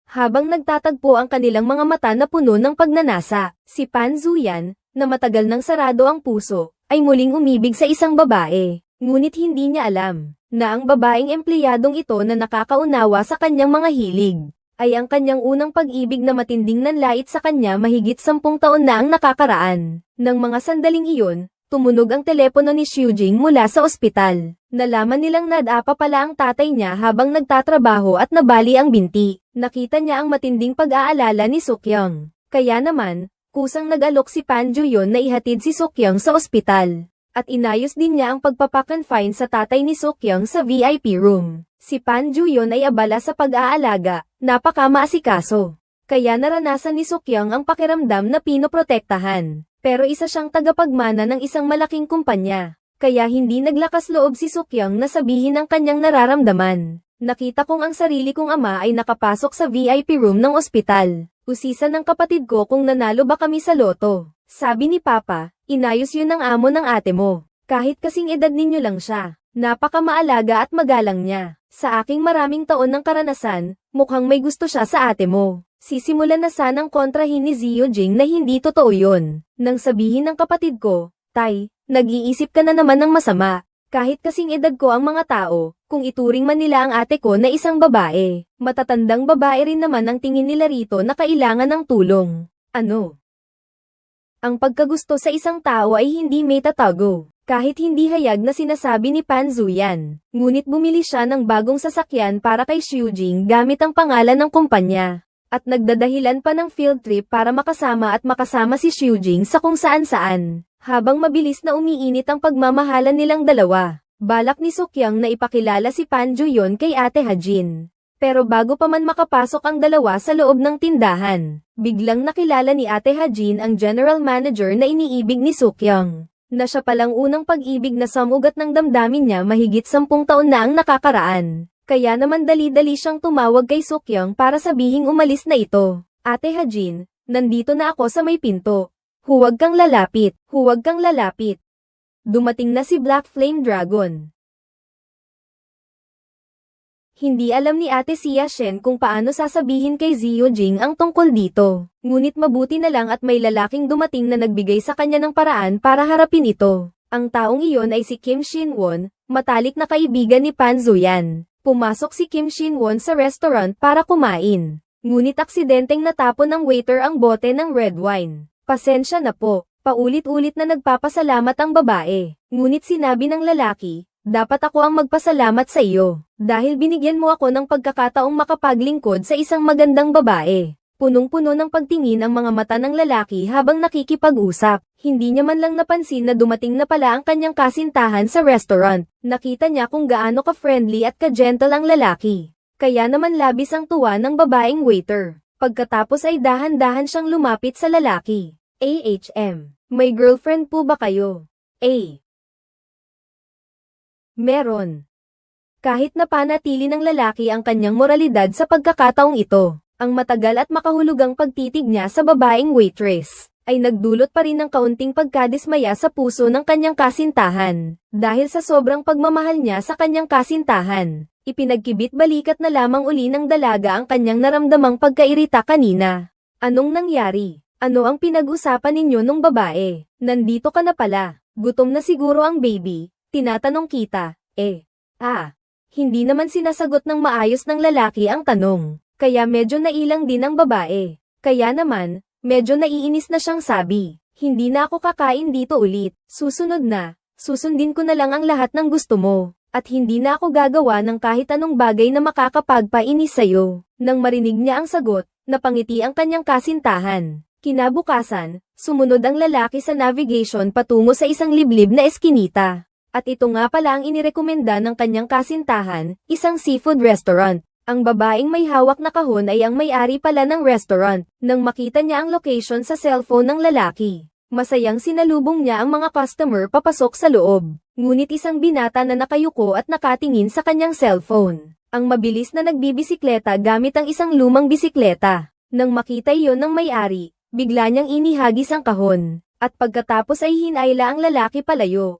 Habang nagtatagpo ang kanilang mga mata na puno ng pagnanasa, si Pan Zu-yan, na matagal nang sarado ang puso, ay muling umibig sa isang babae. Ngunit hindi niya alam, na ang babaeng empleyadong ito na nakakaunawa sa kanyang mga hilig, ay ang kanyang unang pag-ibig na matinding nanlait sa kanya mahigit 10 taon na ang nakakaraan. Nang mga sandaling iyon, tumunog ang telepono ni Xiu Jing mula sa ospital. Nalaman nilang nadapa pala ang tatay niya habang nagtatrabaho at nabali ang binti. Nakita niya ang matinding pag-aalala ni Sookyung. Kaya naman, kusang nag-alok si Pan Ju-yeon na ihatid si Sookyung sa ospital. At inayos din niya ang pagpapakonfine sa tatay ni Sookyung sa VIP room. Si Pan Ju-yeon ay abala sa pag-aalaga, napakamaasikaso. Kaya naranasan ni Sookyung ang pakiramdam na pinoprotektahan. Pero isa siyang tagapagmana ng isang malaking kumpanya. Kaya hindi naglakas loob si Sookyung na sabihin ang kanyang nararamdaman. Nakita kong ang sarili kong ama ay nakapasok sa VIP room ng ospital. Usisan ng kapatid ko kung nanalo ba kami sa loto. Sabi ni Papa, inayos yun ng amo ng ate mo. Kahit kasing edad ninyo lang siya. Napakamaalaga at magalang niya. Sa aking maraming taon ng karanasan, mukhang may gusto siya sa ate mo. Sisimulan na sanang kontrahin ni Zio Jing na hindi totoo yun. Nang sabihin ng kapatid ko, Tay, nag-iisip ka na naman ng masama. Kahit kasing edad ko ang mga tao, kung ituring man nila ang ate ko na isang babae, matatandang babae rin naman ang tingin nila rito na kailangan ng tulong. Ano? Ang pagkagusto sa isang tao ay hindi may tatago. Kahit hindi hayag na sinasabi ni Pan Zu-yan, ngunit bumili siya ng bagong sasakyan para kay Xiu Jing gamit ang pangalan ng kumpanya. At nagdadahilan pa ng field trip para makasama si Xiu Jing sa kung saan-saan. Habang mabilis na umiinit ang pagmamahalan nilang dalawa, balak ni Sookyung na ipakilala si Pan Ju-yeon kay Ate Ha-jin. Pero bago pa man makapasok ang dalawa sa loob ng tindahan, biglang nakilala ni Ate Ha-jin ang general manager na iniibig ni Sookyung. Na siya palang unang pag-ibig na samugat ng damdamin niya mahigit 10 taon na ang nakakaraan. Kaya naman dali-dali siyang tumawag kay Sookyung para sabihing umalis na ito. Ate Ha-jin, nandito na ako sa may pinto. Huwag kang lalapit, huwag kang lalapit. Dumating na si Black Flame Dragon. Hindi alam ni Ate Xia Shen kung paano sasabihin kay Zio Jing ang tungkol dito. Ngunit mabuti na lang at may lalaking dumating na nagbigay sa kanya ng paraan para harapin ito. Ang taong iyon ay si Kim Shin-won, matalik na kaibigan ni Pan Zu-yan. Pumasok si Kim Shin-won sa restaurant para kumain. Ngunit aksidenteng natapon ng waiter ang bote ng red wine. Pasensya na po, paulit-ulit na nagpapasalamat ang babae. Ngunit sinabi ng lalaki, dapat ako ang magpasalamat sa iyo. Dahil binigyan mo ako ng pagkakataong makapaglingkod sa isang magandang babae. Punong-puno ng pagtingin ang mga mata ng lalaki habang nakikipag-usap. Hindi niya man lang napansin na dumating na pala ang kanyang kasintahan sa restaurant. Nakita niya kung gaano ka-friendly at ka-gentle ang lalaki. Kaya naman labis ang tuwa ng babaeng waiter. Pagkatapos ay dahan-dahan siyang lumapit sa lalaki. AHM, may girlfriend po ba kayo? A. Meron. Kahit napanatili ng lalaki ang kanyang moralidad sa pagkakataong ito, ang matagal at makahulugang pagtitig niya sa babaeng waitress, ay nagdulot pa rin ng kaunting pagkadismaya sa puso ng kanyang kasintahan. Dahil sa sobrang pagmamahal niya sa kanyang kasintahan, ipinagkibit balikat na lamang uli ng dalaga ang kanyang naramdamang pagkairita kanina. Anong nangyari? Ano ang pinag-usapan ninyo nung babae? Nandito ka na pala. Gutom na siguro ang baby. Tinatanong kita. Hindi naman sinasagot ng maayos ng lalaki ang tanong. Kaya medyo nailang din ang babae. Kaya naman, medyo naiinis na siyang sabi. Hindi na ako kakain dito ulit. Susunod na. Susundin ko na lang ang lahat ng gusto mo. At hindi na ako gagawa ng kahit anong bagay na makakapagpainis sa'yo. Nang marinig niya ang sagot, napangiti ang kanyang kasintahan. Kinabukasan, sumunod ang lalaki sa navigation patungo sa isang liblib na eskinita. At ito nga pala ang inirekomenda ng kanyang kasintahan, isang seafood restaurant. Ang babaeng may hawak na kahon ay ang may-ari pala ng restaurant. Nang makita niya ang location sa cellphone ng lalaki, masayang sinalubong niya ang mga customer papasok sa loob. Ngunit isang binata na nakayuko at nakatingin sa kanyang cellphone. Ang mabilis na nagbibisikleta gamit ang isang lumang bisikleta. Nang makita iyon ng may-ari, bigla niyang inihagis ang kahon. At pagkatapos ay hinayla ang lalaki palayo.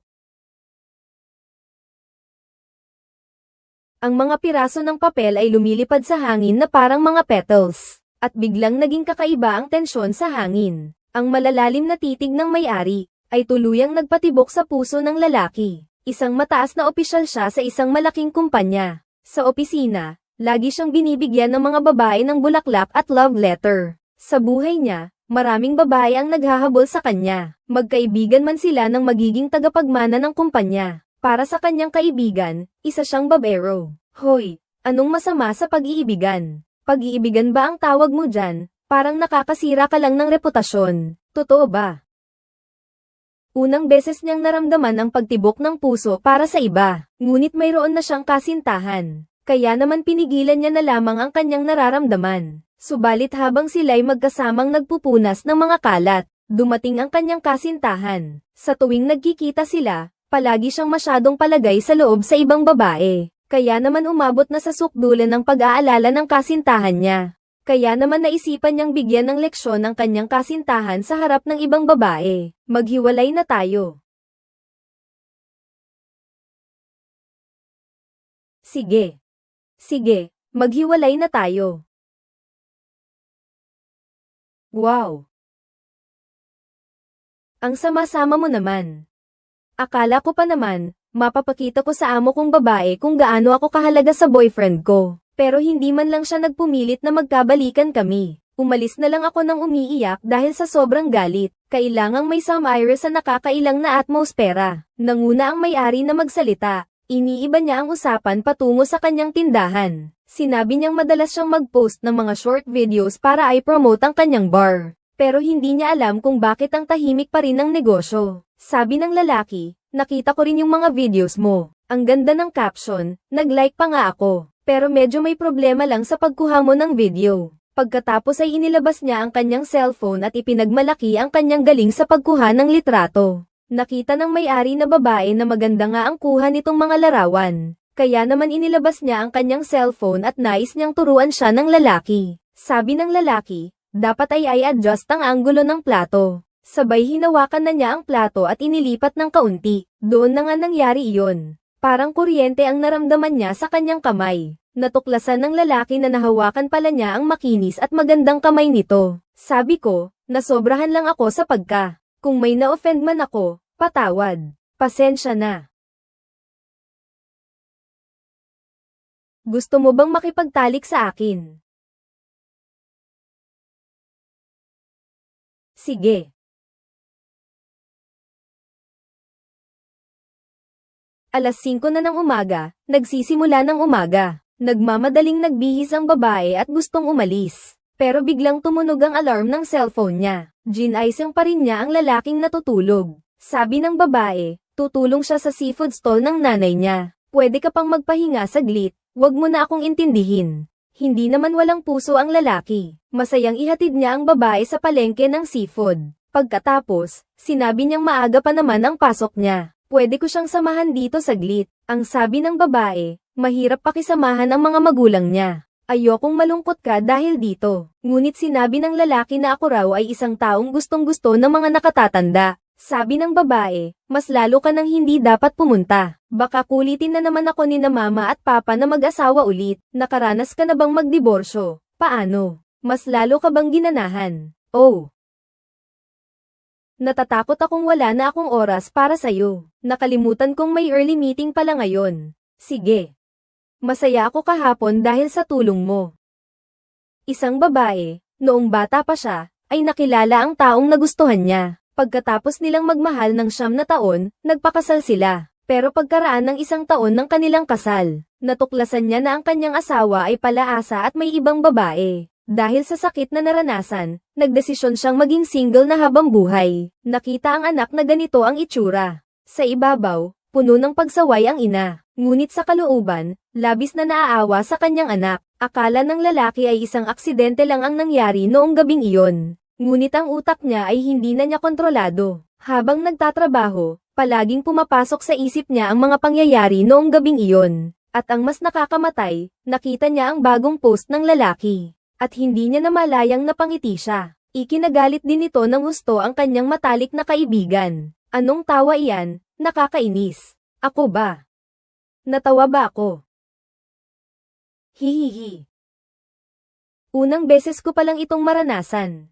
Ang mga piraso ng papel ay lumilipad sa hangin na parang mga petals. At biglang naging kakaiba ang tensyon sa hangin. Ang malalalim na titig ng may-ari ay tuluyang nagpatibok sa puso ng lalaki. Isang mataas na opisyal siya sa isang malaking kumpanya. Sa opisina, lagi siyang binibigyan ng mga babae ng bulaklak at love letter. Sa buhay niya, maraming babae ang naghahabol sa kanya. Magkaibigan man sila ng magiging tagapagmana ng kumpanya. Para sa kanyang kaibigan, isa siyang babero. Hoy, anong masama sa pag-iibigan? Pag-iibigan ba ang tawag mo dyan? Parang nakakasira ka lang ng reputasyon. Totoo ba? Unang beses niyang naramdaman ang pagtibok ng puso para sa iba. Ngunit mayroon na siyang kasintahan. Kaya naman pinigilan niya na lamang ang kanyang nararamdaman. Subalit habang sila'y magkasamang nagpupunas ng mga kalat, dumating ang kanyang kasintahan. Sa tuwing nagkikita sila, palagi siyang masyadong palagay sa loob sa ibang babae. Kaya naman umabot na sa sukdulan ng pag-aalala ng kasintahan niya. Kaya naman naisipan niyang bigyan ng leksyon ang kanyang kasintahan sa harap ng ibang babae. Maghiwalay na tayo. Sige. Sige, maghiwalay na tayo. Wow! Ang sama-sama mo naman. Akala ko pa naman, mapapakita ko sa amo kong babae kung gaano ako kahalaga sa boyfriend ko. Pero hindi man lang siya nagpumilit na magkabalikan kami. Umalis na lang ako nang umiiyak dahil sa sobrang galit. Kailangang may some iris sa nakakailang na atmosfera. Nanguna ang may-ari na magsalita. Iniiba niya ang usapan patungo sa kanyang tindahan. Sinabi niyang madalas siyang mag-post ng mga short videos para i-promote ang kanyang bar. Pero hindi niya alam kung bakit ang tahimik pa rin ang negosyo. Sabi ng lalaki, nakita ko rin yung mga videos mo. Ang ganda ng caption, nag-like pa nga ako. Pero medyo may problema lang sa pagkuha mo ng video. Pagkatapos ay inilabas niya ang kanyang cellphone at ipinagmalaki ang kanyang galing sa pagkuha ng litrato. Nakita ng may-ari na babae na maganda nga ang kuha nitong mga larawan. Kaya naman inilabas niya ang kanyang cellphone at nais niyang turuan siya ng lalaki. Sabi ng lalaki, dapat ay adjust ang anggulo ng plato. Sabay hinawakan na niya ang plato at inilipat ng kaunti. Doon na nga nangyari iyon. Parang kuryente ang naramdaman niya sa kanyang kamay. Natuklasan ng lalaki na nahawakan pala niya ang makinis at magandang kamay nito. Sabi ko, nasobrahan lang ako sa pagka. Kung may na-offend man ako, patawad. Pasensya na. Gusto mo bang makipagtalik sa akin? Sige. Alas 5 na ng umaga, nagsisimula ng umaga. Nagmamadaling nagbihis ang babae at gustong umalis. Pero biglang tumunog ang alarm ng cellphone niya. Ginaisang pa rin niya ang lalaking natutulog. Sabi ng babae, tutulong siya sa seafood stall ng nanay niya. Pwede ka pang magpahinga saglit, wag mo na akong intindihin. Hindi naman walang puso ang lalaki. Masayang ihatid niya ang babae sa palengke ng seafood. Pagkatapos, sinabi niyang maaga pa naman ang pasok niya. Pwede ko siyang samahan dito saglit. Ang sabi ng babae, mahirap pakisamahan ang mga magulang niya. Ayokong malungkot ka dahil dito. Ngunit sinabi ng lalaki na ako raw ay isang taong gustong-gusto ng mga nakatatanda. Sabi ng babae, mas lalo ka nang hindi dapat pumunta. Baka kulitin na naman ako ni na mama at papa na mag-asawa ulit. Nakaranas ka na bang magdiborsyo? Paano? Mas lalo ka bang ginanahan? Oh. Natatakot akong wala na akong oras para sa'yo. Nakalimutan kong may early meeting pala ngayon. Sige. Masaya ako kahapon dahil sa tulong mo. Isang babae, noong bata pa siya, ay nakilala ang taong nagustuhan niya. Pagkatapos nilang magmahal ng 9 na taon, nagpakasal sila. Pero pagkaraan ng 1 taon ng kanilang kasal, natuklasan niya na ang kanyang asawa ay palaasa at may ibang babae. Dahil sa sakit na naranasan, nagdesisyon siyang maging single na habang buhay. Nakita ang anak na ganito ang itsura. Sa ibabaw, puno ng pagsaway ang ina. Ngunit sa kalooban, labis na naaawa sa kanyang anak. Akala ng lalaki ay isang aksidente lang ang nangyari noong gabing iyon. Ngunit ang utak niya ay hindi na niya kontrolado. Habang nagtatrabaho, palaging pumapasok sa isip niya ang mga pangyayari noong gabing iyon. At ang mas nakakamatay, nakita niya ang bagong post ng lalaki. At hindi niya namalayang napangiti siya. Ikinagalit din ito ng husto ang kanyang matalik na kaibigan. Anong tawa iyan? Nakakainis. Ako ba? Natawa ba ako? Hihihi. Unang beses ko palang itong maranasan.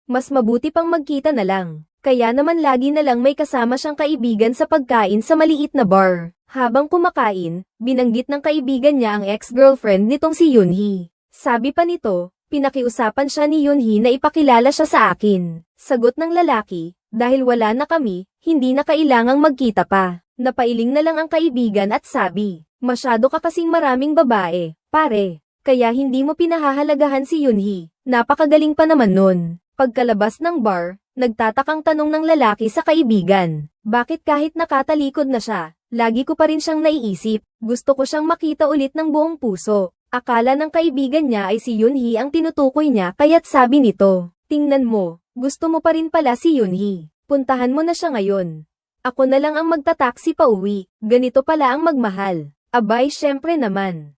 Mas mabuti pang magkita na lang. Kaya naman lagi na lang may kasama siyang kaibigan sa pagkain sa maliit na bar. Habang kumakain, binanggit ng kaibigan niya ang ex-girlfriend nitong si Yunhee. Sabi pa nito, pinakiusapan siya ni Yunhee na ipakilala siya sa akin. Sagot ng lalaki, dahil wala na kami, hindi na kailangang magkita pa. Napailing na lang ang kaibigan at sabi, masyado ka kasing maraming babae, pare. Kaya hindi mo pinahahalagahan si Yunhee, napakagaling pa naman nun. Pagkalabas ng bar, nagtatakang tanong ng lalaki sa kaibigan, bakit kahit nakatalikod na siya, lagi ko pa rin siyang naiisip, gusto ko siyang makita ulit ng buong puso. Akala ng kaibigan niya ay si Yunhee ang tinutukoy niya kaya't sabi nito, tingnan mo, gusto mo pa rin pala si Yunhee. Puntahan mo na siya ngayon. Ako na lang ang magtataksi pa uwi, ganito pala ang magmahal. Abay syempre naman.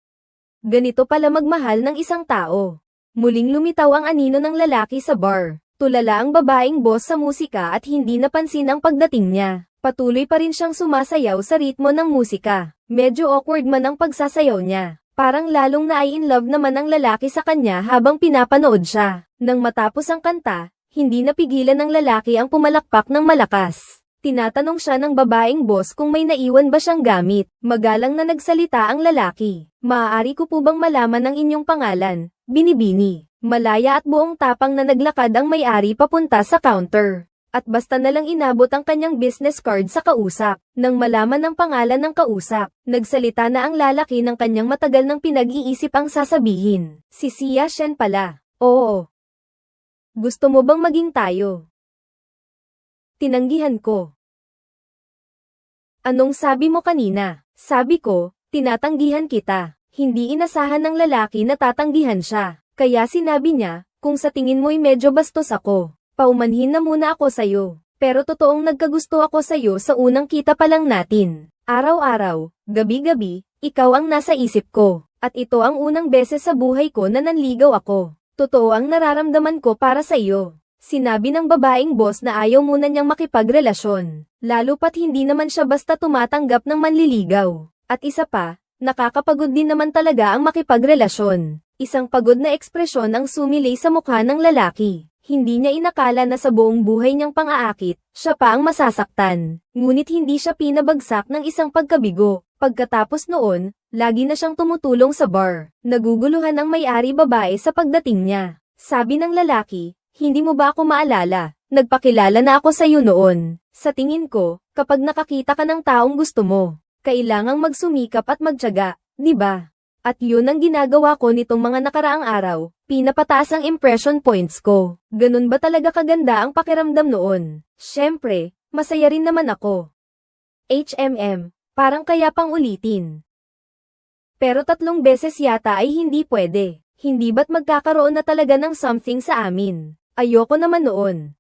Ganito pala magmahal ng isang tao. Muling lumitaw ang anino ng lalaki sa bar. Tulala ang babaeng boss sa musika at hindi napansin ang pagdating niya. Patuloy pa rin siyang sumasayaw sa ritmo ng musika. Medyo awkward man ang pagsasayaw niya. Parang lalong na ay in love naman ang lalaki sa kanya habang pinapanood siya. Nang matapos ang kanta, hindi napigilan ng lalaki ang pumalakpak ng malakas. Tinatanong siya ng babaeng boss kung may naiwan ba siyang gamit. Magalang na nagsalita ang lalaki. Maaari ko po bang malaman ang inyong pangalan? Binibini. Malaya at buong tapang na naglakad ang may-ari papunta sa counter. At basta na lang inabot ang kanyang business card sa kausap. Nang malaman ang pangalan ng kausap, nagsalita na ang lalaki ng kanyang matagal ng pinag-iisip ang sasabihin. Si Xia Shen pala. Oo. Gusto mo bang maging tayo? Tinanggihan ko. Anong sabi mo kanina? Sabi ko, tinatanggihan kita. Hindi inasahan ng lalaki na tatanggihan siya. Kaya sinabi niya, kung sa tingin mo'y medyo bastos ako. Paumanhin na muna ako sa'yo. Pero totoong nagkagusto ako sa'yo sa unang kita pa lang natin. Araw-araw, gabi-gabi, ikaw ang nasa isip ko. At ito ang unang beses sa buhay ko na nanligaw ako. Totoo ang nararamdaman ko para sa iyo. Sinabi ng babaeng boss na ayaw muna niyang makipagrelasyon. Lalo pat hindi naman siya basta tumatanggap ng manliligaw. At isa pa, nakakapagod din naman talaga ang makipagrelasyon. Isang pagod na ekspresyon ang sumilay sa mukha ng lalaki. Hindi niya inakala na sa buong buhay niyang pang-aakit, siya pa ang masasaktan. Ngunit hindi siya pinabagsak ng isang pagkabigo. Pagkatapos noon, lagi na siyang tumutulong sa bar. Naguguluhan ang may-ari babae sa pagdating niya. Sabi ng lalaki, hindi mo ba ako maalala? Nagpakilala na ako sa iyo noon. Sa tingin ko, kapag nakakita ka ng taong gusto mo, kailangang magsumikap at magtiyaga, di ba? At yun ang ginagawa ko nitong mga nakaraang araw, pinapataas ang impression points ko. Ganun ba talaga kaganda ang pakiramdam noon? Syempre, masaya rin naman ako. Parang kaya pang ulitin. Pero 3 beses yata ay hindi pwede. Hindi ba't magkakaroon na talaga ng something sa amin? Ayoko naman noon.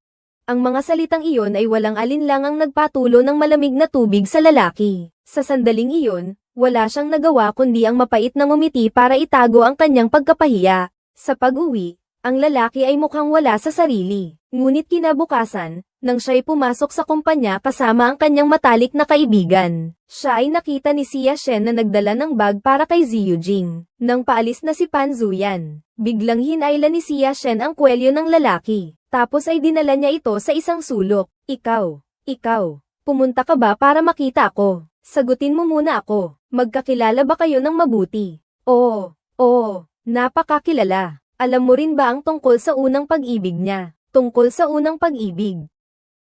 Ang mga salitang iyon ay walang alinlangang nagpatulo ng malamig na tubig sa lalaki. Sa sandaling iyon, wala siyang nagawa kundi ang mapait na ngumiti para itago ang kanyang pagkapahiya. Sa pag-uwi, ang lalaki ay mukhang wala sa sarili. Ngunit kinabukasan, Nang siya'y pumasok sa kumpanya kasama ang kanyang matalik na kaibigan, siya ay nakita ni Xia Shen na nagdala ng bag para kay Ziyu Jing. Nang paalis na si Pan Zuyan, biglang hinayla ni Xia Shen ang kwelyo ng lalaki, tapos ay dinala niya ito sa isang sulok. Ikaw, pumunta ka ba para makita ako? Sagutin mo muna ako, magkakilala ba kayo ng mabuti? Oo, napakakilala. Alam mo rin ba ang tungkol sa unang pag-ibig niya? Tungkol sa unang pag-ibig.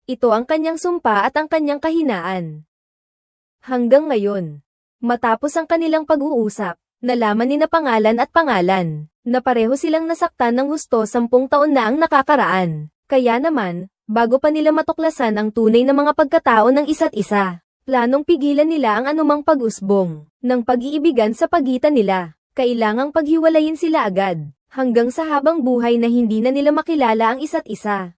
Ito ang kanyang sumpa at ang kanyang kahinaan. Hanggang ngayon, matapos ang kanilang pag-uusap, nalaman ni na pangalan at pangalan, na pareho silang nasaktan ng husto 10 taon na ang nakakaraan. Kaya naman, bago pa nila matuklasan ang tunay na mga pagkatao ng isa't isa, planong pigilan nila ang anumang pag-usbong ng pag-iibigan sa pagitan nila. Kailangang paghiwalayin sila agad, hanggang sa habang buhay na hindi na nila makilala ang isa't isa.